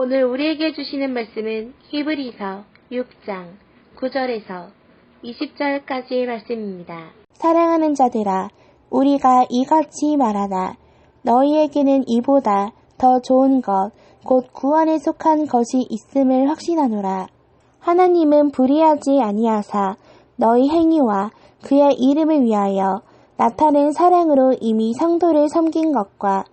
오늘 우리에게 주시는 말씀은 히브리서 6장 9절에서 20절까지의 말씀입니다. 사랑하는 자들아, 우리가 이같이 말하나 너희에게는 이보다 더 좋은 것, 곧 구원에 속한 것이 있음을 확신하노라. 하나님은 불의하지 아니하사 너희 행위와 그의 이름을 위하여 나타낸 사랑으로 이미 성도를 섬긴 것과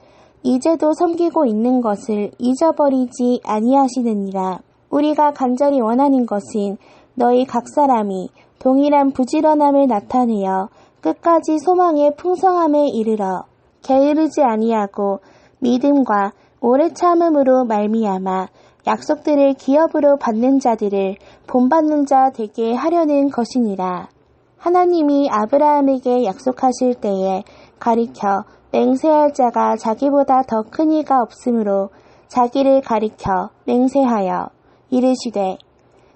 이제도 섬기고 있는 것을 잊어버리지 아니하시느니라. 우리가 간절히 원하는 것은 너희 각 사람이 동일한 부지런함을 나타내어 끝까지 소망의 풍성함에 이르러 게으르지 아니하고 믿음과 오래 참음으로 말미암아 약속들을 기업으로 받는 자들을 본받는 자 되게 하려는 것이니라. 하나님이 아브라함에게 약속하실 때에 가리켜 맹세할 자가 자기보다 더 큰 이가 없으므로 자기를 가리켜 맹세하여 이르시되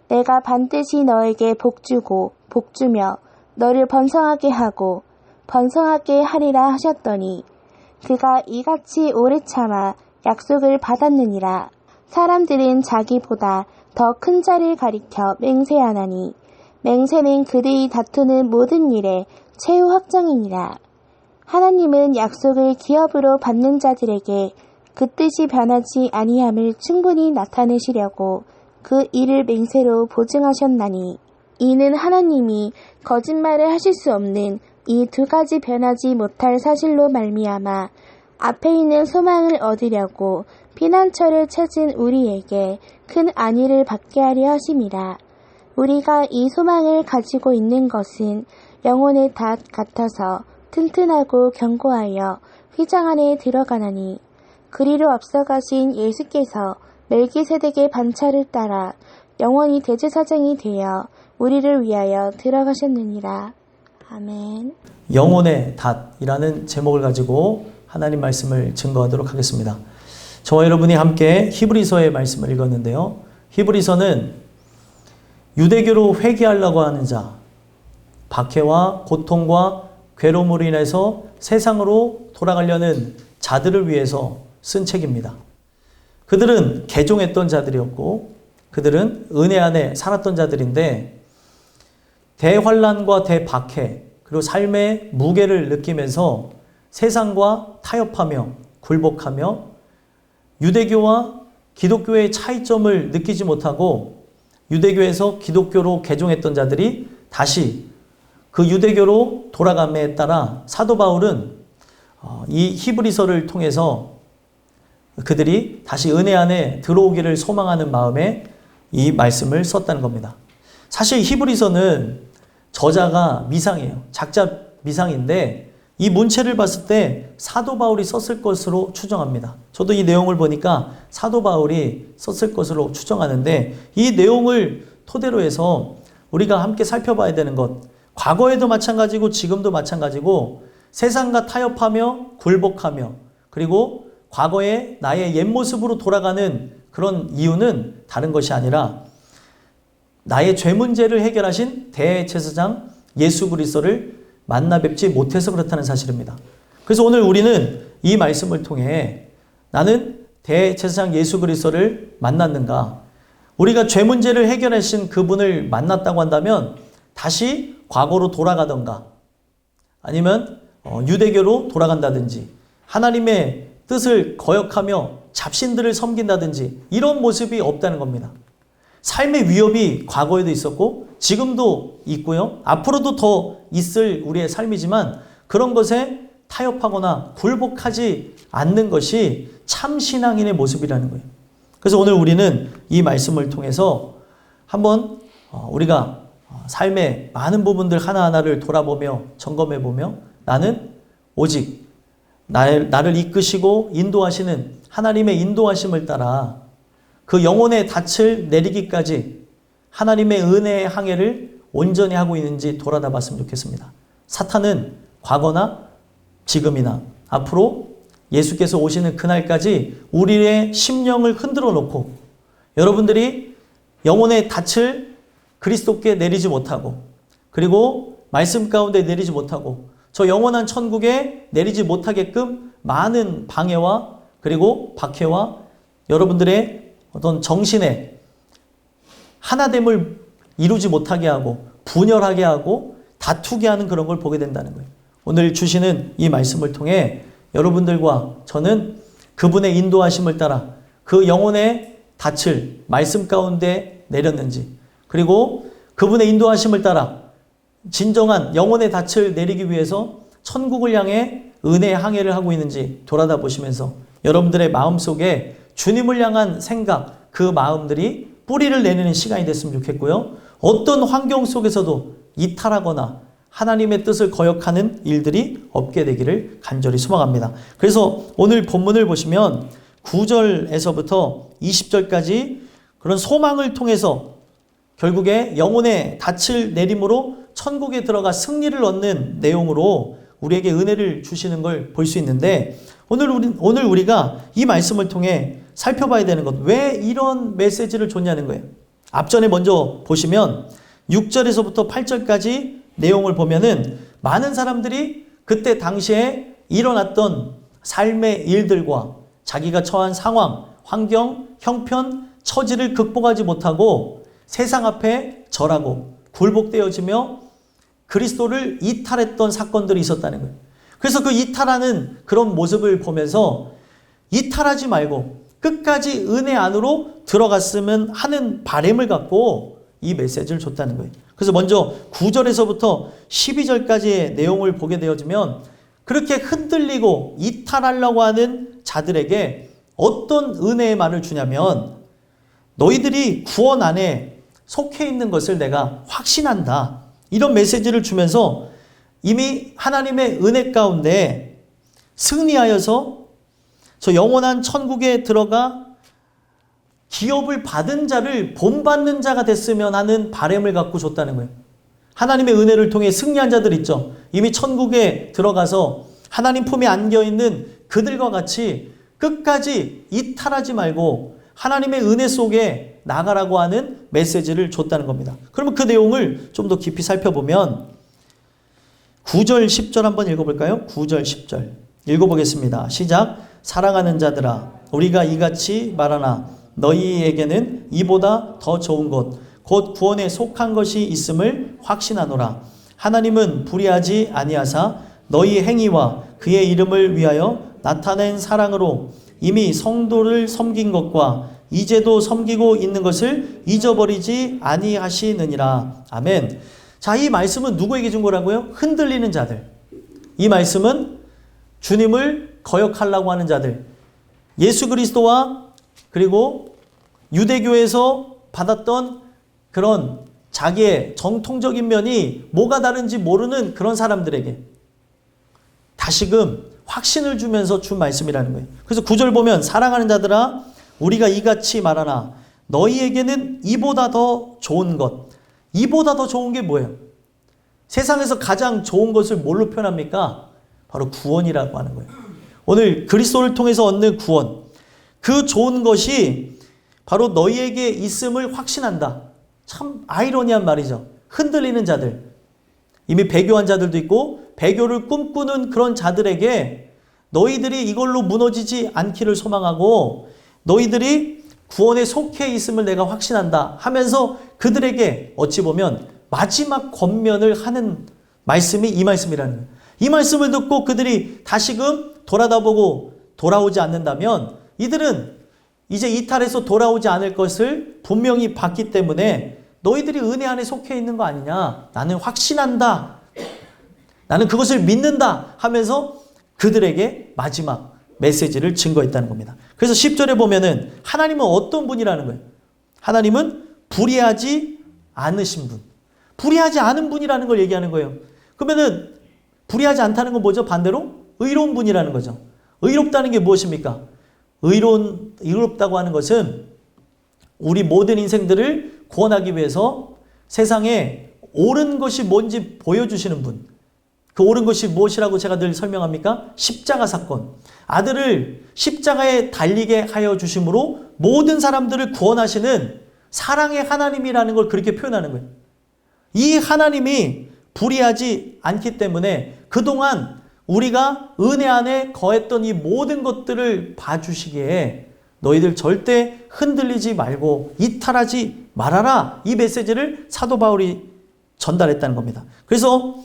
내가 반드시 너에게 복주고 복주며 너를 번성하게 하고 번성하게 하리라 하셨더니 그가 이같이 오래 참아 약속을 받았느니라. 사람들은 자기보다 더 큰 자를 가리켜 맹세하나니 맹세는 그들이 다투는 모든 일의 최후 확정이니라. 하나님은 약속을 기업으로 받는 자들에게 그 뜻이 변하지 아니함을 충분히 나타내시려고 그 일을 맹세로 보증하셨나니 이는 하나님이 거짓말을 하실 수 없는 이 두 가지 변하지 못할 사실로 말미암아 앞에 있는 소망을 얻으려고 피난처를 찾은 우리에게 큰 안위를 받게 하려 하심이라. 우리가 이 소망을 가지고 있는 것은 영혼의 닷 같아서 튼튼하고 견고하여 휘장 안에 들어가나니 그리로 앞서가신 예수께서 멜기세덱의 반차를 따라 영원히 대제사장이 되어 우리를 위하여 들어가셨느니라. 아멘. 영혼의 닷이라는 제목을 가지고 하나님 말씀을 증거하도록 하겠습니다. 저와 여러분이 함께 히브리서의 말씀을 읽었는데요. 히브리서는 유대교로 회개하려고 하는 자, 박해와 고통과 괴로움으로 인해서 세상으로 돌아가려는 자들을 위해서 쓴 책입니다. 그들은 개종했던 자들이었고 그들은 은혜 안에 살았던 자들인데 대환란과 대박해 그리고 삶의 무게를 느끼면서 세상과 타협하며 굴복하며 유대교와 기독교의 차이점을 느끼지 못하고 유대교에서 기독교로 개종했던 자들이 다시 그 유대교로 돌아감에 따라 사도 바울은 이 히브리서를 통해서 그들이 다시 은혜 안에 들어오기를 소망하는 마음에 이 말씀을 썼다는 겁니다. 사실 히브리서는 저자가 미상이에요. 작자 미상인데 이 문체를 봤을 때 사도 바울이 썼을 것으로 추정합니다. 저도 이 내용을 보니까 사도 바울이 썼을 것으로 추정하는데 이 내용을 토대로 해서 우리가 함께 살펴봐야 되는 것, 과거에도 마찬가지고 지금도 마찬가지고 세상과 타협하며 굴복하며 그리고 과거의 나의 옛 모습으로 돌아가는 그런 이유는 다른 것이 아니라 나의 죄 문제를 해결하신 대제사장 예수 그리스도를 만나 뵙지 못해서 그렇다는 사실입니다. 그래서 오늘 우리는 이 말씀을 통해 나는 대제사장 예수 그리스도를 만났는가? 우리가 죄 문제를 해결하신 그분을 만났다고 한다면 다시 과거로 돌아가던가 아니면 유대교로 돌아간다든지 하나님의 뜻을 거역하며 잡신들을 섬긴다든지 이런 모습이 없다는 겁니다. 삶의 위협이 과거에도 있었고 지금도 있고요. 앞으로도 더 있을 우리의 삶이지만 그런 것에 타협하거나 굴복하지 않는 것이 참 신앙인의 모습이라는 거예요. 그래서 오늘 우리는 이 말씀을 통해서 한번 우리가 삶의 많은 부분들 하나하나를 돌아보며 점검해보며 나는 오직 나를 이끄시고 인도하시는 하나님의 인도하심을 따라 그 영혼의 닻을 내리기까지 하나님의 은혜의 항해를 온전히 하고 있는지 돌아다 봤으면 좋겠습니다. 사탄은 과거나 지금이나 앞으로 예수께서 오시는 그날까지 우리의 심령을 흔들어 놓고 여러분들이 영혼의 닻을 그리스도께 내리지 못하고 그리고 말씀 가운데 내리지 못하고 저 영원한 천국에 내리지 못하게끔 많은 방해와 그리고 박해와 여러분들의 어떤 정신의 하나됨을 이루지 못하게 하고 분열하게 하고 다투게 하는 그런 걸 보게 된다는 거예요. 오늘 주시는 이 말씀을 통해 여러분들과 저는 그분의 인도하심을 따라 그 영혼의 닻을 말씀 가운데 내렸는지, 그리고 그분의 인도하심을 따라 진정한 영혼의 닻을 내리기 위해서 천국을 향해 은혜의 항해를 하고 있는지 돌아다 보시면서 여러분들의 마음속에 주님을 향한 생각, 그 마음들이 뿌리를 내리는 시간이 됐으면 좋겠고요. 어떤 환경 속에서도 이탈하거나 하나님의 뜻을 거역하는 일들이 없게 되기를 간절히 소망합니다. 그래서 오늘 본문을 보시면 9절에서부터 20절까지 그런 소망을 통해서 결국에 영혼의 닻을 내림으로 천국에 들어가 승리를 얻는 내용으로 우리에게 은혜를 주시는 걸 볼 수 있는데, 오늘 우리가 이 말씀을 통해 살펴봐야 되는 것, 왜 이런 메시지를 줬냐는 거예요. 앞전에 먼저 보시면 6절에서부터 8절까지 내용을 보면은 많은 사람들이 그때 당시에 일어났던 삶의 일들과 자기가 처한 상황, 환경, 형편, 처지를 극복하지 못하고 세상 앞에 절하고 굴복되어지며 그리스도를 이탈했던 사건들이 있었다는 거예요. 그래서 그 이탈하는 그런 모습을 보면서 이탈하지 말고 끝까지 은혜 안으로 들어갔으면 하는 바람을 갖고 이 메시지를 줬다는 거예요. 그래서 먼저 9절에서부터 12절까지의 내용을 보게 되어지면 그렇게 흔들리고 이탈하려고 하는 자들에게 어떤 은혜의 말을 주냐면, 너희들이 구원 안에 속해 있는 것을 내가 확신한다, 이런 메시지를 주면서 이미 하나님의 은혜 가운데 승리하여서 저 영원한 천국에 들어가 기업을 받은 자를 본받는 자가 됐으면 하는 바람을 갖고 줬다는 거예요. 하나님의 은혜를 통해 승리한 자들 있죠. 이미 천국에 들어가서 하나님 품에 안겨있는 그들과 같이 끝까지 이탈하지 말고 하나님의 은혜 속에 나가라고 하는 메시지를 줬다는 겁니다. 그러면 그 내용을 좀 더 깊이 살펴보면 9절 10절 한번 읽어볼까요? 9절 10절 읽어보겠습니다. 시작. 사랑하는 자들아, 우리가 이같이 말하나 너희에게는 이보다 더 좋은 것 곧 구원에 속한 것이 있음을 확신하노라. 하나님은 불의하지 아니하사 너희 행위와 그의 이름을 위하여 나타낸 사랑으로 이미 성도를 섬긴 것과 이제도 섬기고 있는 것을 잊어버리지 아니하시느니라. 아멘. 자, 이 말씀은 누구에게 준 거라고요? 흔들리는 자들. 이 말씀은 주님을 거역하려고 하는 자들, 예수 그리스도와 그리고 유대교에서 받았던 그런 자기의 정통적인 면이 뭐가 다른지 모르는 그런 사람들에게 다시금 확신을 주면서 준 말씀이라는 거예요. 그래서 9절 보면 사랑하는 자들아, 우리가 이같이 말하나 너희에게는 이보다 더 좋은 것. 이보다 더 좋은 게 뭐예요? 세상에서 가장 좋은 것을 뭘로 표현합니까? 바로 구원이라고 하는 거예요. 오늘 그리스도를 통해서 얻는 구원, 그 좋은 것이 바로 너희에게 있음을 확신한다. 참 아이러니한 말이죠. 흔들리는 자들, 이미 배교한 자들도 있고 배교를 꿈꾸는 그런 자들에게 너희들이 이걸로 무너지지 않기를 소망하고 너희들이 구원에 속해 있음을 내가 확신한다 하면서 그들에게 어찌 보면 마지막 권면을 하는 말씀이 이 말씀이라는 거예요. 이 말씀을 듣고 그들이 다시금 돌아다보고 돌아오지 않는다면 이들은 이제 이탈해서 돌아오지 않을 것을 분명히 봤기 때문에 너희들이 은혜 안에 속해 있는 거 아니냐, 나는 확신한다, 나는 그것을 믿는다 하면서 그들에게 마지막 메시지를 증거했다는 겁니다. 그래서 10절에 보면은 하나님은 어떤 분이라는 거예요? 하나님은 불의하지 않으신 분, 불의하지 않은 분이라는 걸 얘기하는 거예요. 그러면은 불의하지 않다는 건 뭐죠? 반대로 의로운 분이라는 거죠. 의롭다는 게 무엇입니까? 의롭다고 하는 것은 우리 모든 인생들을 구원하기 위해서 세상에 옳은 것이 뭔지 보여주시는 분. 그 옳은 것이 무엇이라고 제가 늘 설명합니까? 십자가 사건. 아들을 십자가에 달리게 하여 주심으로 모든 사람들을 구원하시는 사랑의 하나님이라는 걸 그렇게 표현하는 거예요. 이 하나님이 불의하지 않기 때문에 그동안 우리가 은혜 안에 거했던 이 모든 것들을 봐주시기에 너희들 절대 흔들리지 말고 이탈하지 말아라. 이 메시지를 사도 바울이 전달했다는 겁니다. 그래서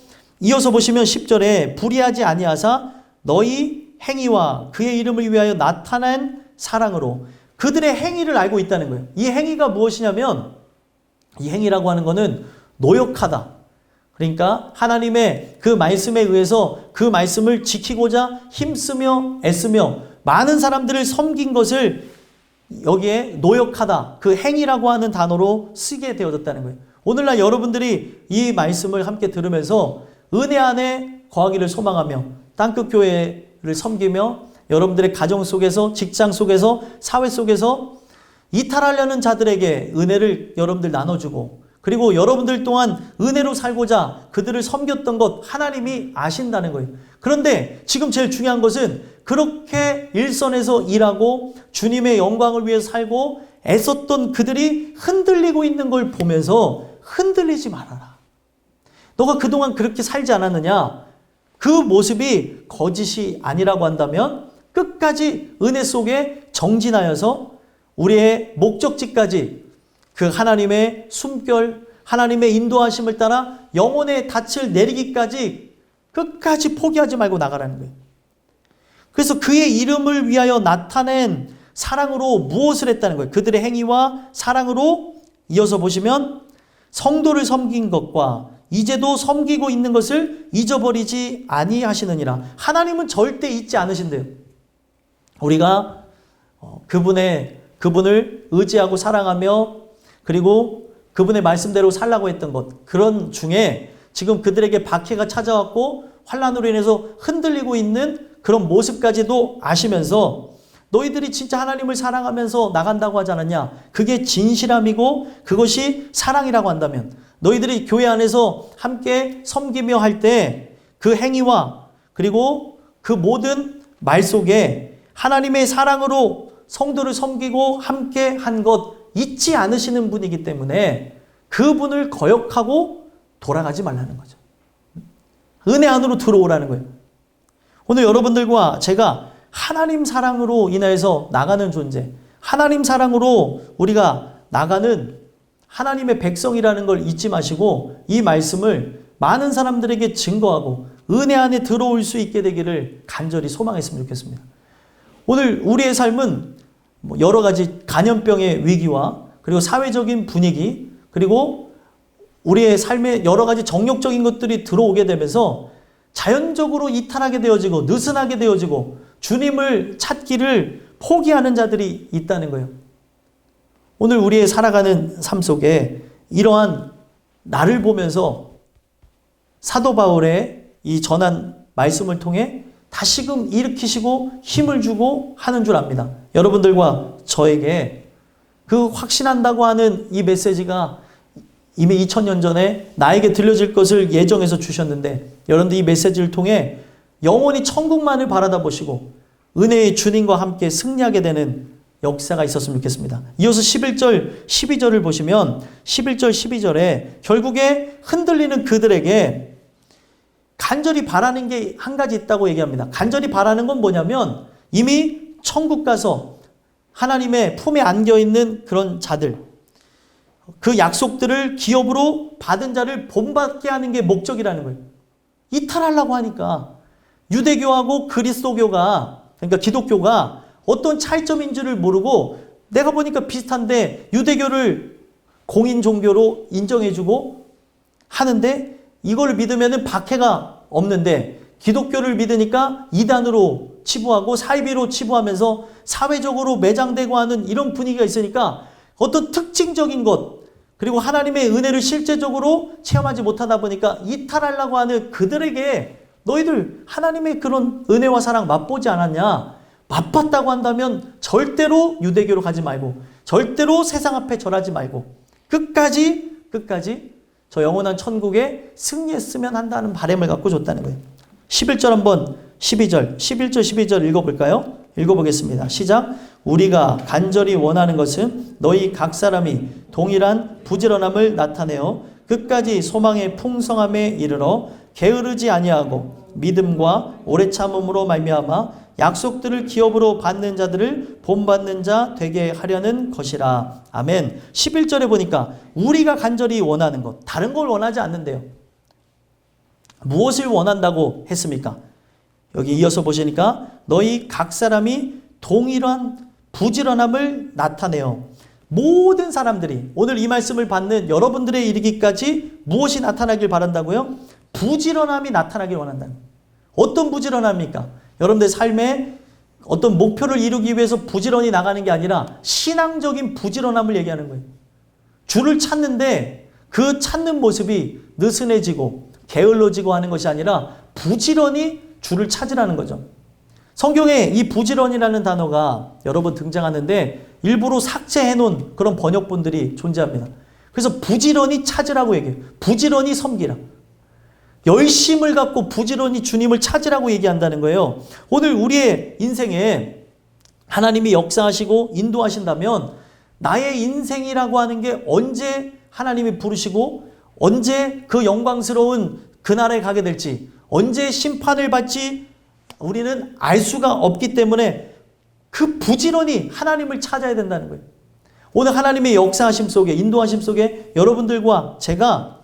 이어서 보시면 10절에 불의하지 아니하사 너희 행위와 그의 이름을 위하여 나타낸 사랑으로 그들의 행위를 알고 있다는 거예요. 이 행위가 무엇이냐면 이 행위라고 하는 것은 노역하다. 그러니까 하나님의 그 말씀에 의해서 그 말씀을 지키고자 힘쓰며 애쓰며 많은 사람들을 섬긴 것을 여기에 노역하다. 그 행위라고 하는 단어로 쓰게 되어졌다는 거예요. 오늘날 여러분들이 이 말씀을 함께 들으면서 은혜 안에 거하기를 소망하며 땅끝교회를 섬기며 여러분들의 가정 속에서 직장 속에서 사회 속에서 이탈하려는 자들에게 은혜를 여러분들 나눠주고 그리고 여러분들 또한 은혜로 살고자 그들을 섬겼던 것 하나님이 아신다는 거예요. 그런데 지금 제일 중요한 것은 그렇게 일선에서 일하고 주님의 영광을 위해 살고 애썼던 그들이 흔들리고 있는 걸 보면서 흔들리지 말아라. 너가 그동안 그렇게 살지 않았느냐? 그 모습이 거짓이 아니라고 한다면 끝까지 은혜 속에 정진하여서 우리의 목적지까지 그 하나님의 숨결, 하나님의 인도하심을 따라 영혼의 닻을 내리기까지 끝까지 포기하지 말고 나가라는 거예요. 그래서 그의 이름을 위하여 나타낸 사랑으로 무엇을 했다는 거예요. 그들의 행위와 사랑으로 이어서 보시면 성도를 섬긴 것과 이제도 섬기고 있는 것을 잊어버리지 아니하시느니라. 하나님은 절대 잊지 않으신대요. 우리가 그분을 의지하고 사랑하며 그리고 그분의 말씀대로 살라고 했던 것, 그런 중에 지금 그들에게 박해가 찾아왔고 환난으로 인해서 흔들리고 있는 그런 모습까지도 아시면서 너희들이 진짜 하나님을 사랑하면서 나간다고 하지 않았냐? 그게 진실함이고 그것이 사랑이라고 한다면 너희들이 교회 안에서 함께 섬기며 할 때 그 행위와 그리고 그 모든 말 속에 하나님의 사랑으로 성도를 섬기고 함께 한 것 잊지 않으시는 분이기 때문에 그분을 거역하고 돌아가지 말라는 거죠. 은혜 안으로 들어오라는 거예요. 오늘 여러분들과 제가 하나님 사랑으로 인해서 나가는 존재, 하나님 사랑으로 우리가 나가는 하나님의 백성이라는 걸 잊지 마시고 이 말씀을 많은 사람들에게 증거하고 은혜 안에 들어올 수 있게 되기를 간절히 소망했으면 좋겠습니다. 오늘 우리의 삶은 여러 가지 간염병의 위기와 그리고 사회적인 분위기 그리고 우리의 삶에 여러 가지 정욕적인 것들이 들어오게 되면서 자연적으로 이탈하게 되어지고 느슨하게 되어지고 주님을 찾기를 포기하는 자들이 있다는 거예요. 오늘 우리의 살아가는 삶 속에 이러한 나를 보면서 사도 바울의 이 전한 말씀을 통해 다시금 일으키시고 힘을 주고 하는 줄 압니다. 여러분들과 저에게 그 확신한다고 하는 이 메시지가 이미 2000년 전에 나에게 들려질 것을 예정해서 주셨는데 여러분들 이 메시지를 통해 영원히 천국만을 바라다 보시고 은혜의 주님과 함께 승리하게 되는 역사가 있었으면 좋겠습니다. 이어서 11절, 12절을 보시면 11절, 12절에 결국에 흔들리는 그들에게 간절히 바라는 게 한 가지 있다고 얘기합니다. 간절히 바라는 건 뭐냐면 이미 천국 가서 하나님의 품에 안겨있는 그런 자들, 그 약속들을 기업으로 받은 자를 본받게 하는 게 목적이라는 거예요. 이탈하려고 하니까 유대교하고 그리스도교가 그러니까 기독교가 어떤 차이점인 줄을 모르고 내가 보니까 비슷한데 유대교를 공인 종교로 인정해주고 하는데 이걸 믿으면 박해가 없는데 기독교를 믿으니까 이단으로 치부하고 사이비로 치부하면서 사회적으로 매장되고 하는 이런 분위기가 있으니까 어떤 특징적인 것 그리고 하나님의 은혜를 실제적으로 체험하지 못하다 보니까 이탈하려고 하는 그들에게 너희들 하나님의 그런 은혜와 사랑 맛보지 않았냐? 맛봤다고 한다면 절대로 유대교로 가지 말고 절대로 세상 앞에 절하지 말고 끝까지 저 영원한 천국에 승리했으면 한다는 바람을 갖고 줬다는 거예요. 11절 한번 11절 12절 읽어볼까요? 읽어보겠습니다. 시작. 우리가 간절히 원하는 것은 너희 각 사람이 동일한 부지런함을 나타내어 끝까지 소망의 풍성함에 이르러 게으르지 아니하고 믿음과 오래 참음으로 말미암아 약속들을 기업으로 받는 자들을 본받는 자 되게 하려는 것이라. 아멘. 11절에 보니까 우리가 간절히 원하는 것, 다른 걸 원하지 않는데요. 무엇을 원한다고 했습니까? 여기 이어서 보시니까 너희 각 사람이 동일한 부지런함을 나타내요. 모든 사람들이 오늘 이 말씀을 받는 여러분들의 이르기까지 무엇이 나타나길 바란다고요? 부지런함이 나타나길 원한다는 거예요. 어떤 부지런함입니까? 여러분들 삶에 어떤 목표를 이루기 위해서 부지런히 나가는 게 아니라 신앙적인 부지런함을 얘기하는 거예요. 주를 찾는데 그 찾는 모습이 느슨해지고 게을러지고 하는 것이 아니라 부지런히 주를 찾으라는 거죠. 성경에 이 부지런이라는 단어가 여러 번 등장하는데 일부러 삭제해 놓은 그런 번역본들이 존재합니다. 그래서 부지런히 찾으라고 얘기해요. 부지런히 섬기라. 열심을 갖고 부지런히 주님을 찾으라고 얘기한다는 거예요. 오늘 우리의 인생에 하나님이 역사하시고 인도하신다면 나의 인생이라고 하는 게 언제 하나님이 부르시고 언제 그 영광스러운 그날에 가게 될지, 언제 심판을 받지 우리는 알 수가 없기 때문에 그 부지런히 하나님을 찾아야 된다는 거예요. 오늘 하나님의 역사하심 속에, 인도하심 속에 여러분들과 제가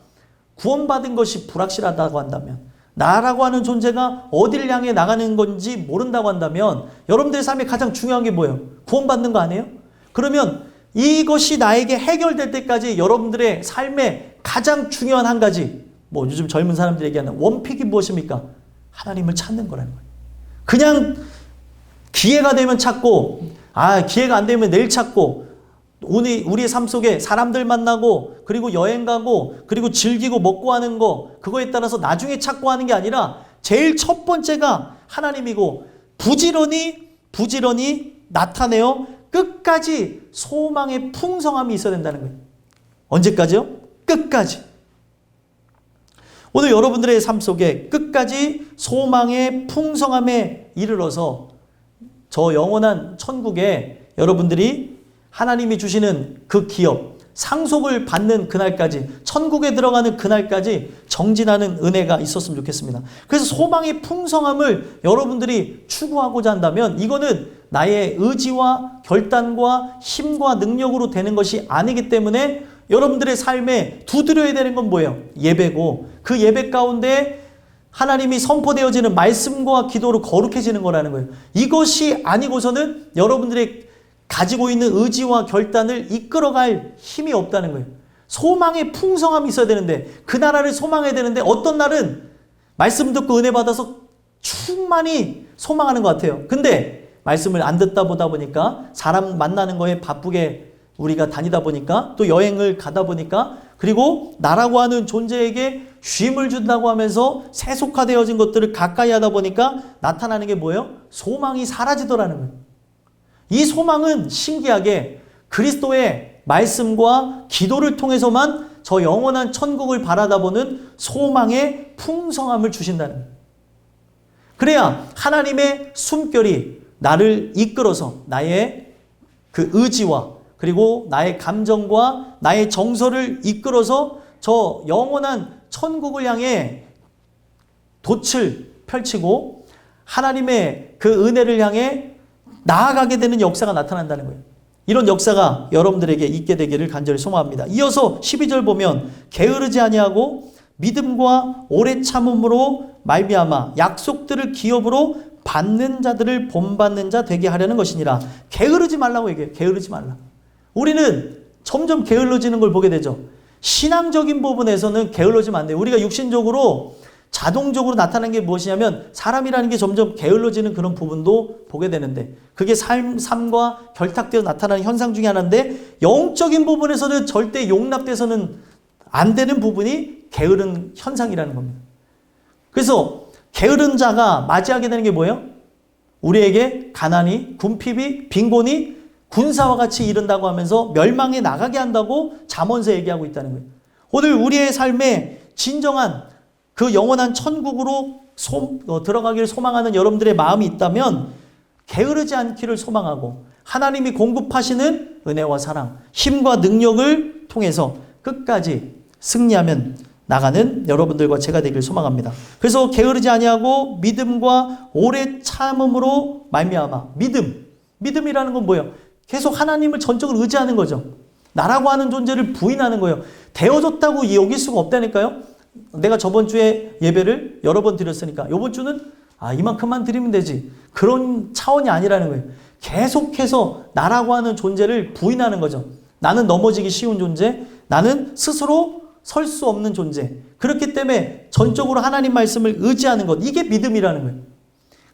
구원받은 것이 불확실하다고 한다면, 나라고 하는 존재가 어디를 향해 나가는 건지 모른다고 한다면 여러분들의 삶에 가장 중요한 게 뭐예요? 구원받는 거 아니에요? 그러면 이것이 나에게 해결될 때까지 여러분들의 삶에 가장 중요한 한 가지, 뭐 요즘 젊은 사람들이 얘기하는 원픽이 무엇입니까? 하나님을 찾는 거라는 거예요. 그냥 기회가 되면 찾고, 기회가 안 되면 내일 찾고, 우리의 삶 속에 사람들 만나고, 그리고 여행 가고, 그리고 즐기고 먹고 하는 거, 그거에 따라서 나중에 찾고 하는 게 아니라 제일 첫 번째가 하나님이고, 부지런히 나타내어 끝까지 소망의 풍성함이 있어야 된다는 거예요. 언제까지요? 끝까지. 오늘 여러분들의 삶 속에 끝까지 소망의 풍성함에 이르러서 저 영원한 천국에 여러분들이 하나님이 주시는 그 기업, 상속을 받는 그날까지, 천국에 들어가는 그날까지 정진하는 은혜가 있었으면 좋겠습니다. 그래서 소망의 풍성함을 여러분들이 추구하고자 한다면 이거는 나의 의지와 결단과 힘과 능력으로 되는 것이 아니기 때문에 여러분들의 삶에 두드려야 되는 건 뭐예요? 예배고, 그 예배 가운데 하나님이 선포되어지는 말씀과 기도로 거룩해지는 거라는 거예요. 이것이 아니고서는 여러분들의 가지고 있는 의지와 결단을 이끌어갈 힘이 없다는 거예요. 소망의 풍성함이 있어야 되는데, 그 나라를 소망해야 되는데 어떤 날은 말씀 듣고 은혜 받아서 충만히 소망하는 것 같아요. 근데 말씀을 안 듣다 보다 보니까, 사람 만나는 거에 바쁘게 우리가 다니다 보니까, 또 여행을 가다 보니까, 그리고 나라고 하는 존재에게 쉼을 준다고 하면서 세속화되어진 것들을 가까이 하다 보니까 나타나는 게 뭐예요? 소망이 사라지더라는 거예요. 이 소망은 신기하게 그리스도의 말씀과 기도를 통해서만 저 영원한 천국을 바라다보는 소망의 풍성함을 주신다는 거예요. 그래야 하나님의 숨결이 나를 이끌어서 나의 그 의지와 그리고 나의 감정과 나의 정서를 이끌어서 저 영원한 천국을 향해 돛을 펼치고 하나님의 그 은혜를 향해 나아가게 되는 역사가 나타난다는 거예요. 이런 역사가 여러분들에게 있게 되기를 간절히 소망합니다. 이어서 12절 보면 게으르지 아니하고 믿음과 오래 참음으로 말미암아 약속들을 기업으로 받는 자들을 본받는 자 되게 하려는 것이니라. 게으르지 말라고 얘기해요. 게으르지 말라. 우리는 점점 게을러지는 걸 보게 되죠. 신앙적인 부분에서는 게을러지면 안 돼요. 우리가 육신적으로 자동적으로 나타나는 게 무엇이냐면 사람이라는 게 점점 게을러지는 그런 부분도 보게 되는데, 그게 삶과 결탁되어 나타나는 현상 중에 하나인데, 영적인 부분에서는 절대 용납돼서는 안 되는 부분이 게으른 현상이라는 겁니다. 그래서 게으른 자가 맞이하게 되는 게 뭐예요? 우리에게 가난이, 궁핍이, 빈곤이 군사와 같이 이른다고 하면서 멸망에 나가게 한다고 잠언서 얘기하고 있다는 거예요. 오늘 우리의 삶에 진정한 그 영원한 천국으로 들어가기를 소망하는 여러분들의 마음이 있다면 게으르지 않기를 소망하고 하나님이 공급하시는 은혜와 사랑, 힘과 능력을 통해서 끝까지 승리하면 나가는 여러분들과 제가 되길 소망합니다. 그래서 게으르지 아니하고 믿음과 오래 참음으로 말미암아. 믿음이라는 건 뭐예요? 계속 하나님을 전적으로 의지하는 거죠. 나라고 하는 존재를 부인하는 거예요. 되어졌다고 여길 수가 없다니까요. 내가 저번 주에 예배를 여러 번 드렸으니까 이번 주는 이만큼만 드리면 되지. 그런 차원이 아니라는 거예요. 계속해서 나라고 하는 존재를 부인하는 거죠. 나는 넘어지기 쉬운 존재, 나는 스스로 설 수 없는 존재. 그렇기 때문에 전적으로 하나님 말씀을 의지하는 것, 이게 믿음이라는 거예요.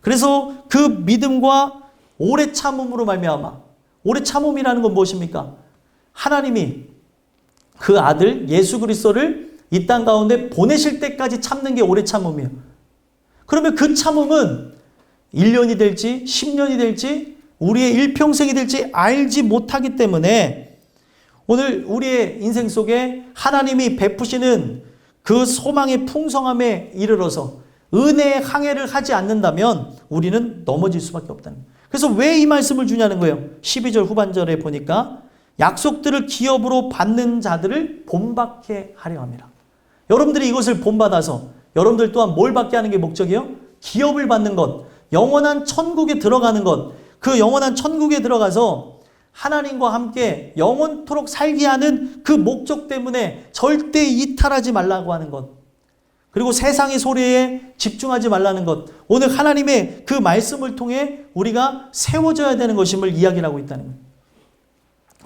그래서 그 믿음과 오래 참음으로 말미암아. 오래 참음이라는 건 무엇입니까? 하나님이 그 아들 예수 그리스도를 이 땅 가운데 보내실 때까지 참는 게 오래 참음이에요. 그러면 그 참음은 1년이 될지 10년이 될지 우리의 일평생이 될지 알지 못하기 때문에 오늘 우리의 인생 속에 하나님이 베푸시는 그 소망의 풍성함에 이르러서 은혜의 항해를 하지 않는다면 우리는 넘어질 수밖에 없다는 거예요. 그래서 왜 이 말씀을 주냐는 거예요. 12절 후반절에 보니까 약속들을 기업으로 받는 자들을 본받게 하려 함이라. 여러분들이 이것을 본받아서 여러분들 또한 뭘 받게 하는 게 목적이에요? 기업을 받는 것, 영원한 천국에 들어가는 것. 그 영원한 천국에 들어가서 하나님과 함께 영원토록 살게 하는 그 목적 때문에 절대 이탈하지 말라고 하는 것. 그리고 세상의 소리에 집중하지 말라는 것. 오늘 하나님의 그 말씀을 통해 우리가 세워져야 되는 것임을 이야기를 하고 있다는 거예요.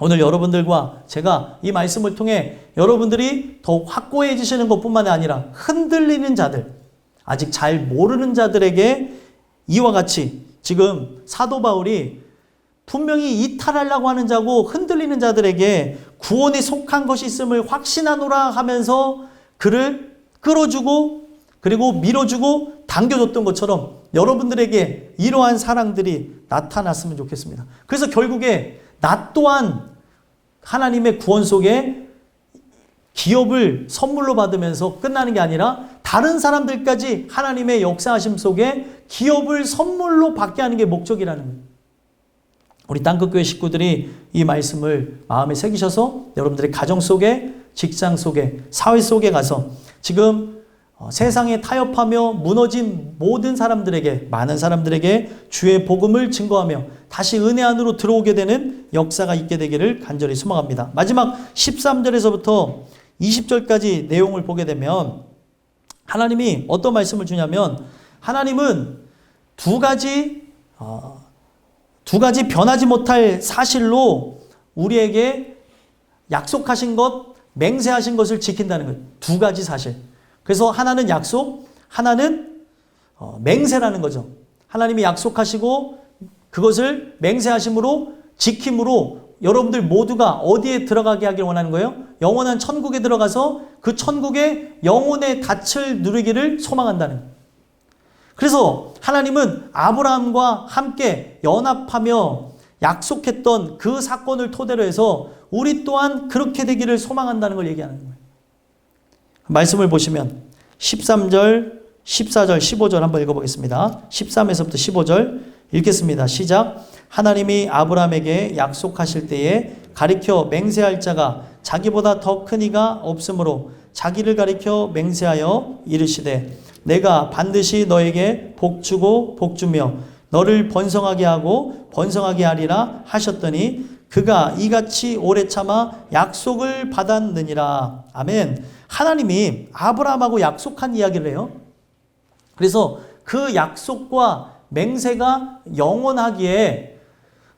오늘 여러분들과 제가 이 말씀을 통해 여러분들이 더욱 확고해지시는 것뿐만 아니라 흔들리는 자들, 아직 잘 모르는 자들에게 이와 같이 지금 사도 바울이 분명히 이탈하려고 하는 자고 흔들리는 자들에게 구원에 속한 것이 있음을 확신하노라 하면서 그를 끌어주고 그리고 밀어주고 당겨줬던 것처럼 여러분들에게 이러한 사랑들이 나타났으면 좋겠습니다. 그래서 결국에 나 또한 하나님의 구원 속에 기업을 선물로 받으면서 끝나는 게 아니라 다른 사람들까지 하나님의 역사하심 속에 기업을 선물로 받게 하는 게 목적이라는 거예요. 우리 땅끝교회 식구들이 이 말씀을 마음에 새기셔서 여러분들의 가정 속에, 직장 속에, 사회 속에 가서 지금 세상에 타협하며 무너진 모든 사람들에게, 많은 사람들에게 주의 복음을 증거하며 다시 은혜 안으로 들어오게 되는 역사가 있게 되기를 간절히 소망합니다. 마지막 13절에서부터 20절까지 내용을 보게 되면 하나님이 어떤 말씀을 주냐면 하나님은 두 가지 변하지 못할 사실로 우리에게 약속하신 것, 맹세하신 것을 지킨다는 거예요. 두 가지 사실. 그래서 하나는 약속, 하나는 맹세라는 거죠. 하나님이 약속하시고 그것을 맹세하심으로 지킴으로 여러분들 모두가 어디에 들어가게 하길 원하는 거예요? 영원한 천국에 들어가서 그 천국의 영혼의 닻을 누리기를 소망한다는 거예요. 그래서 하나님은 아브라함과 함께 연합하며 약속했던 그 사건을 토대로 해서 우리 또한 그렇게 되기를 소망한다는 걸 얘기하는 거예요. 말씀을 보시면 13절, 14절, 15절 한번 읽어보겠습니다. 13에서부터 15절 읽겠습니다. 시작. 하나님이 아브라함에게 약속하실 때에 가리켜 맹세할 자가 자기보다 더 큰 이가 없으므로 자기를 가리켜 맹세하여 이르시되 내가 반드시 너에게 복주고 복주며 너를 번성하게 하고 번성하게 하리라 하셨더니 그가 이같이 오래 참아 약속을 받았느니라. 아멘. 하나님이 아브라함하고 약속한 이야기를 해요. 그래서 그 약속과 맹세가 영원하기에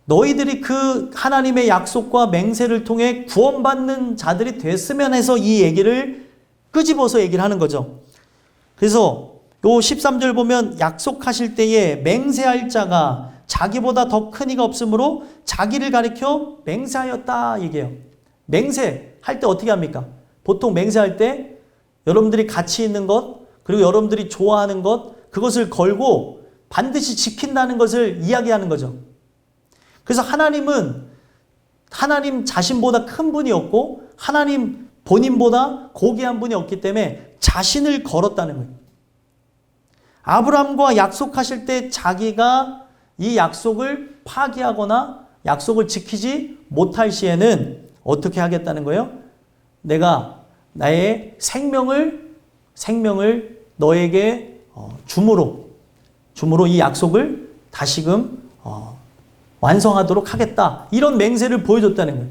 너희들이 그 하나님의 약속과 맹세를 통해 구원받는 자들이 됐으면 해서 이 얘기를 끄집어서 얘기를 하는 거죠. 그래서 요 13절 보면 약속하실 때에 맹세할 자가 자기보다 더 큰 이가 없으므로 자기를 가리켜 맹세하였다 얘기해요. 맹세할 때 어떻게 합니까? 보통 맹세할 때 여러분들이 가치 있는 것 그리고 여러분들이 좋아하는 것 그것을 걸고 반드시 지킨다는 것을 이야기하는 거죠. 그래서 하나님은 하나님 자신보다 큰 분이 없고 하나님 본인보다 고귀한 분이 없기 때문에 자신을 걸었다는 거예요. 아브라함과 약속하실 때 자기가 이 약속을 파기하거나 약속을 지키지 못할 시에는 어떻게 하겠다는 거예요? 내가 나의 생명을 너에게 줌으로 이 약속을 다시금 완성하도록 하겠다. 이런 맹세를 보여줬다는 거예요.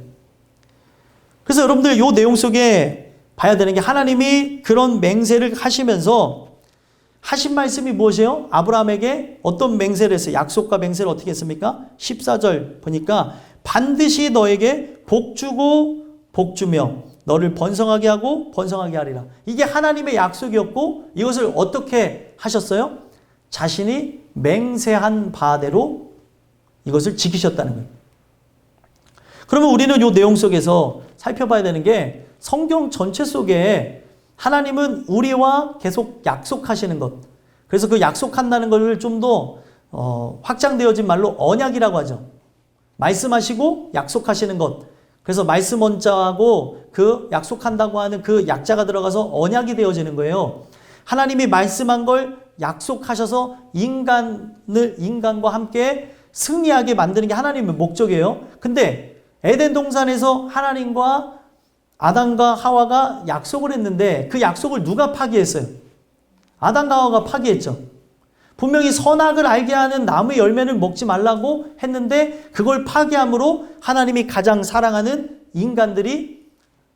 그래서 여러분들 이 내용 속에 봐야 되는 게 하나님이 그런 맹세를 하시면서 하신 말씀이 무엇이에요? 아브라함에게 어떤 맹세를 했어요? 약속과 맹세를 어떻게 했습니까? 14절 보니까 반드시 너에게 복 주고 복 주며 너를 번성하게 하고 번성하게 하리라. 이게 하나님의 약속이었고 이것을 어떻게 하셨어요? 자신이 맹세한 바대로 이것을 지키셨다는 거예요. 그러면 우리는 이 내용 속에서 살펴봐야 되는 게 성경 전체 속에 하나님은 우리와 계속 약속하시는 것. 그래서 그 약속한다는 것을 좀 더 확장되어진 말로 언약이라고 하죠. 말씀하시고 약속하시는 것. 그래서 말씀 원자하고 그 약속한다고 하는 그 약자가 들어가서 언약이 되어지는 거예요. 하나님이 말씀한 걸 약속하셔서 인간과 함께 승리하게 만드는 게 하나님의 목적이에요. 근데 에덴 동산에서 하나님과 아담과 하와가 약속을 했는데 그 약속을 누가 파기했어요? 아담과 하와가 파기했죠. 분명히 선악을 알게 하는 나무의 열매를 먹지 말라고 했는데 그걸 파기함으로 하나님이 가장 사랑하는 인간들이